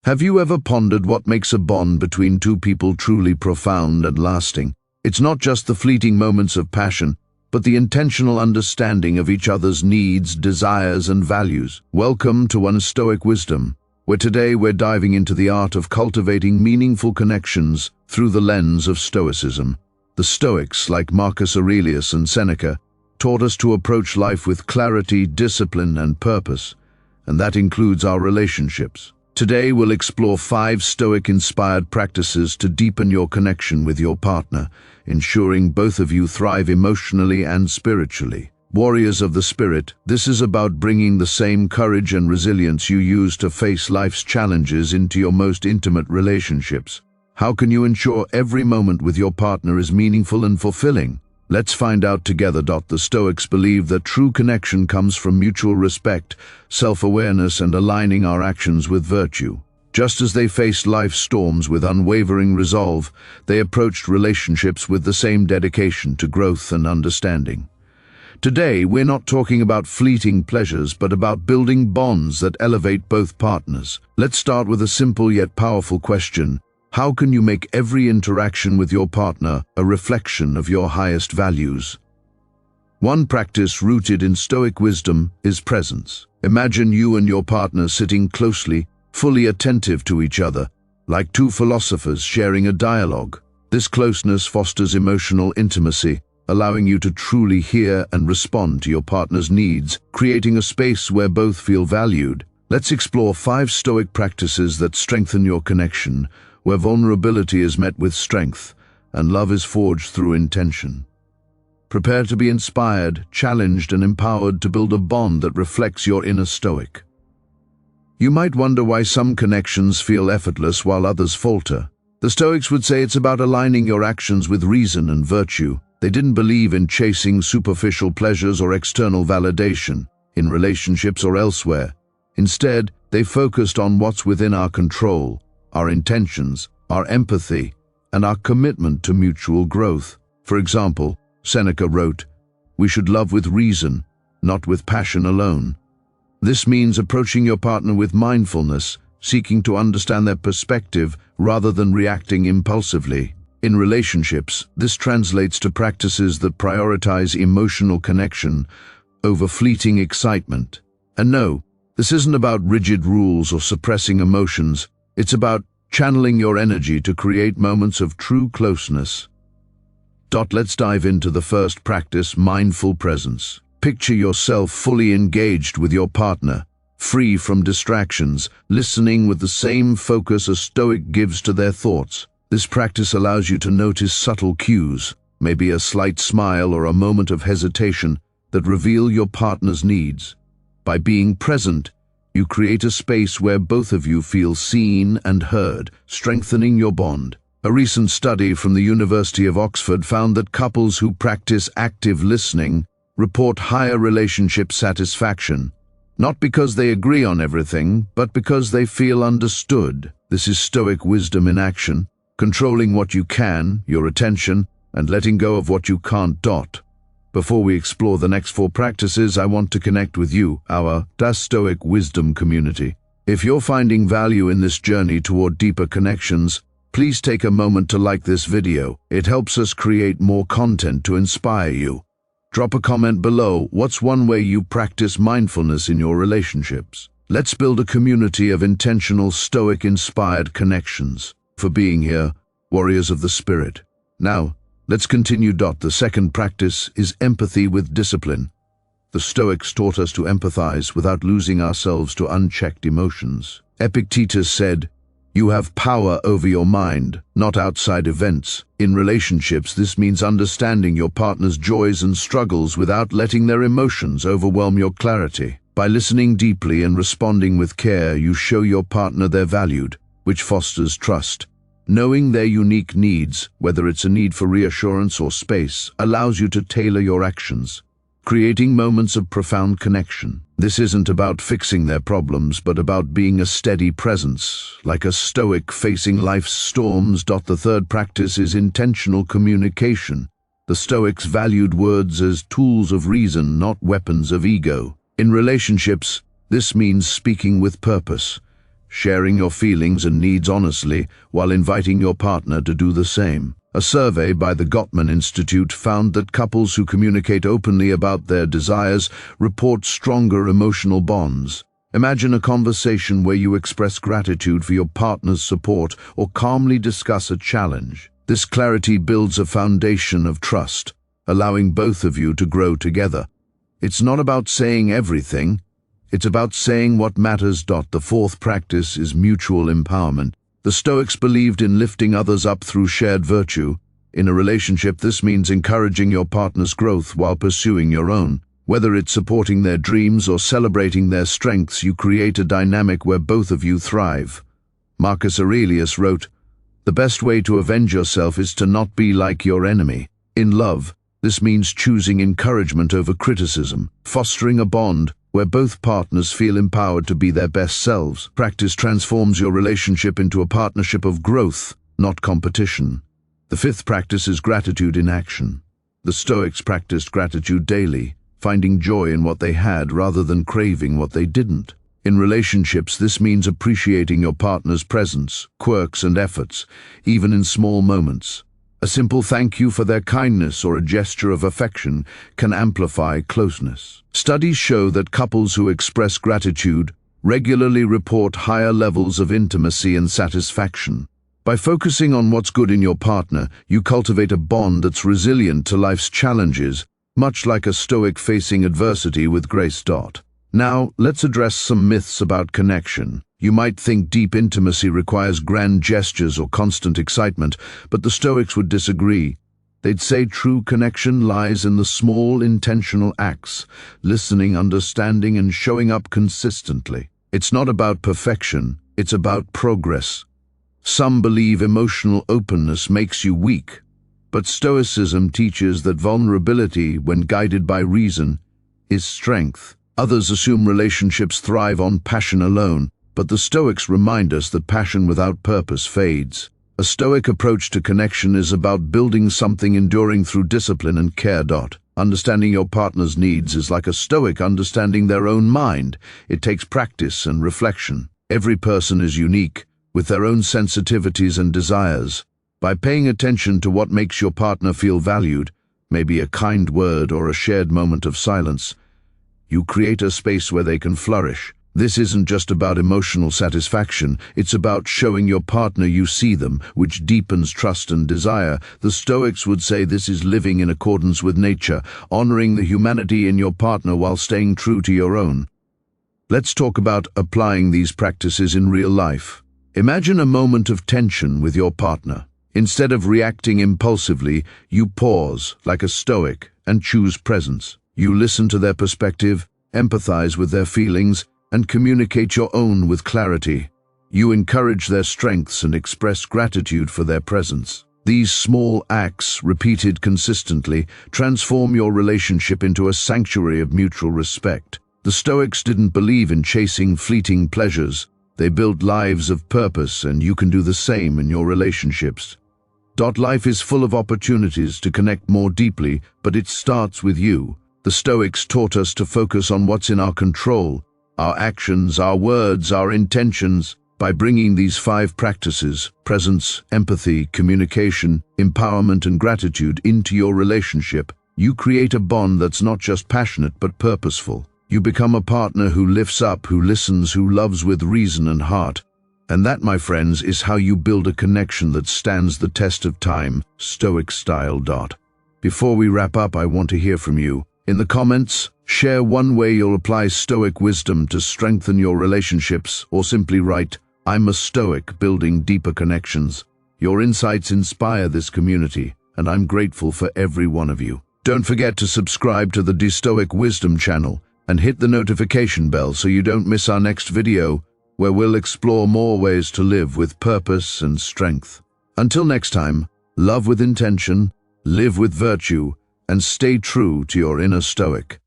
Have you ever pondered what makes a bond between two people truly profound and lasting? It's not just the fleeting moments of passion, but the intentional understanding of each other's needs, desires, and values. Welcome to One Stoic Wisdom, where today we're diving into the art of cultivating meaningful connections through the lens of Stoicism. The Stoics, like Marcus Aurelius and Seneca, taught us to approach life with clarity, discipline, and purpose, and that includes our relationships. Today we'll explore 5 Stoic-inspired practices to deepen your connection with your partner, ensuring both of you thrive emotionally and spiritually. Warriors of the spirit, this is about bringing the same courage and resilience you use to face life's challenges into your most intimate relationships. How can you ensure every moment with your partner is meaningful and fulfilling? Let's find out together. The Stoics believe that true connection comes from mutual respect, self-awareness, and aligning our actions with virtue. Just as they faced life's storms with unwavering resolve, they approached relationships with the same dedication to growth and understanding. Today, we're not talking about fleeting pleasures, but about building bonds that elevate both partners. Let's start with a simple yet powerful question. How can you make every interaction with your partner a reflection of your highest values? One practice rooted in Stoic wisdom is presence. Imagine you and your partner sitting closely, fully attentive to each other, like two philosophers sharing a dialogue. This closeness fosters emotional intimacy, allowing you to truly hear and respond to your partner's needs, creating a space where both feel valued. Let's explore 5 Stoic practices that strengthen your connection, where vulnerability is met with strength and love is forged through intention. Prepare to be inspired, challenged, and empowered to build a bond that reflects your inner Stoic. You might wonder why some connections feel effortless while others falter. The Stoics would say it's about aligning your actions with reason and virtue. They didn't believe in chasing superficial pleasures or external validation, in relationships or elsewhere. Instead, they focused on what's within our control, our intentions, our empathy, and our commitment to mutual growth. For example, Seneca wrote, "We should love with reason, not with passion alone." This means approaching your partner with mindfulness, seeking to understand their perspective rather than reacting impulsively. In relationships, this translates to practices that prioritize emotional connection over fleeting excitement. And no, this isn't about rigid rules or suppressing emotions. It's about channeling your energy to create moments of true closeness. Let's dive into the first practice, mindful presence. Picture yourself fully engaged with your partner, free from distractions, listening with the same focus a Stoic gives to their thoughts. This practice allows you to notice subtle cues, maybe a slight smile or a moment of hesitation, that reveal your partner's needs. By being present, you create a space where both of you feel seen and heard, strengthening your bond. A recent study from the University of Oxford found that couples who practice active listening report higher relationship satisfaction, not because they agree on everything, but because they feel understood. This is Stoic wisdom in action, controlling what you can, your attention, and letting go of what you can't. Before we explore the next 4 practices, I want to connect with you, our Stoic Wisdom community. If you're finding value in this journey toward deeper connections, please take a moment to like this video. It helps us create more content to inspire you. Drop a comment below. What's one way you practice mindfulness in your relationships? Let's build a community of intentional Stoic-inspired connections. For being here, warriors of the spirit. Now, let's continue. The second practice is empathy with discipline. The Stoics taught us to empathize without losing ourselves to unchecked emotions. Epictetus said, "You have power over your mind, not outside events." In relationships, this means understanding your partner's joys and struggles without letting their emotions overwhelm your clarity. By listening deeply and responding with care, you show your partner they're valued, which fosters trust. Knowing their unique needs, whether it's a need for reassurance or space, allows you to tailor your actions, creating moments of profound connection. This isn't about fixing their problems, but about being a steady presence, like a Stoic facing life's storms. The third practice is intentional communication. The Stoics valued words as tools of reason, not weapons of ego. In relationships, this means speaking with purpose, sharing your feelings and needs honestly while inviting your partner to do the same. A survey by the Gottman Institute found that couples who communicate openly about their desires report stronger emotional bonds. Imagine a conversation where you express gratitude for your partner's support or calmly discuss a challenge. This clarity builds a foundation of trust, allowing both of you to grow together. It's not about saying everything, it's about saying what matters. The fourth practice is mutual empowerment. The Stoics believed in lifting others up through shared virtue. In a relationship, this means encouraging your partner's growth while pursuing your own. Whether it's supporting their dreams or celebrating their strengths, you create a dynamic where both of you thrive. Marcus Aurelius wrote, "The best way to avenge yourself is to not be like your enemy." In love, this means choosing encouragement over criticism, fostering a bond where both partners feel empowered to be their best selves. Practice transforms your relationship into a partnership of growth, not competition. The fifth practice is gratitude in action. The Stoics practiced gratitude daily, finding joy in what they had rather than craving what they didn't. In relationships, this means appreciating your partner's presence, quirks, and efforts, even in small moments. A simple thank you for their kindness or a gesture of affection can amplify closeness. Studies show that couples who express gratitude regularly report higher levels of intimacy and satisfaction. By focusing on what's good in your partner, you cultivate a bond that's resilient to life's challenges, much like a Stoic facing adversity with grace. Now, let's address some myths about connection. You might think deep intimacy requires grand gestures or constant excitement, but the Stoics would disagree. They'd say true connection lies in the small, intentional acts, listening, understanding, and showing up consistently. It's not about perfection, it's about progress. Some believe emotional openness makes you weak, but Stoicism teaches that vulnerability, when guided by reason, is strength. Others assume relationships thrive on passion alone, but the Stoics remind us that passion without purpose fades. A Stoic approach to connection is about building something enduring through discipline and care. Understanding your partner's needs is like a Stoic understanding their own mind. It takes practice and reflection. Every person is unique, with their own sensitivities and desires. By paying attention to what makes your partner feel valued, maybe a kind word or a shared moment of silence, you create a space where they can flourish. This isn't just about emotional satisfaction, it's about showing your partner you see them, which deepens trust and desire. The Stoics would say this is living in accordance with nature, honoring the humanity in your partner while staying true to your own. Let's talk about applying these practices in real life. Imagine a moment of tension with your partner. Instead of reacting impulsively, you pause, like a Stoic, and choose presence. You listen to their perspective, empathize with their feelings, and communicate your own with clarity. You encourage their strengths and express gratitude for their presence. These small acts, repeated consistently, transform your relationship into a sanctuary of mutual respect. The Stoics didn't believe in chasing fleeting pleasures. They built lives of purpose, and you can do the same in your relationships. Life is full of opportunities to connect more deeply, but it starts with you. The Stoics taught us to focus on what's in our control, our actions, our words, our intentions. By bringing these 5 practices, presence, empathy, communication, empowerment, and gratitude, into your relationship, you create a bond that's not just passionate but purposeful. You become a partner who lifts up, who listens, who loves with reason and heart. And that, my friends, is how you build a connection that stands the test of time, Stoic style. Before we wrap up, I want to hear from you. In the comments, share one way you'll apply Stoic wisdom to strengthen your relationships, or simply write, "I'm a Stoic, building deeper connections." Your insights inspire this community, and I'm grateful for every one of you. Don't forget to subscribe to the Stoic Wisdom channel and hit the notification bell so you don't miss our next video, where we'll explore more ways to live with purpose and strength. Until next time, love with intention, live with virtue, and stay true to your inner Stoic.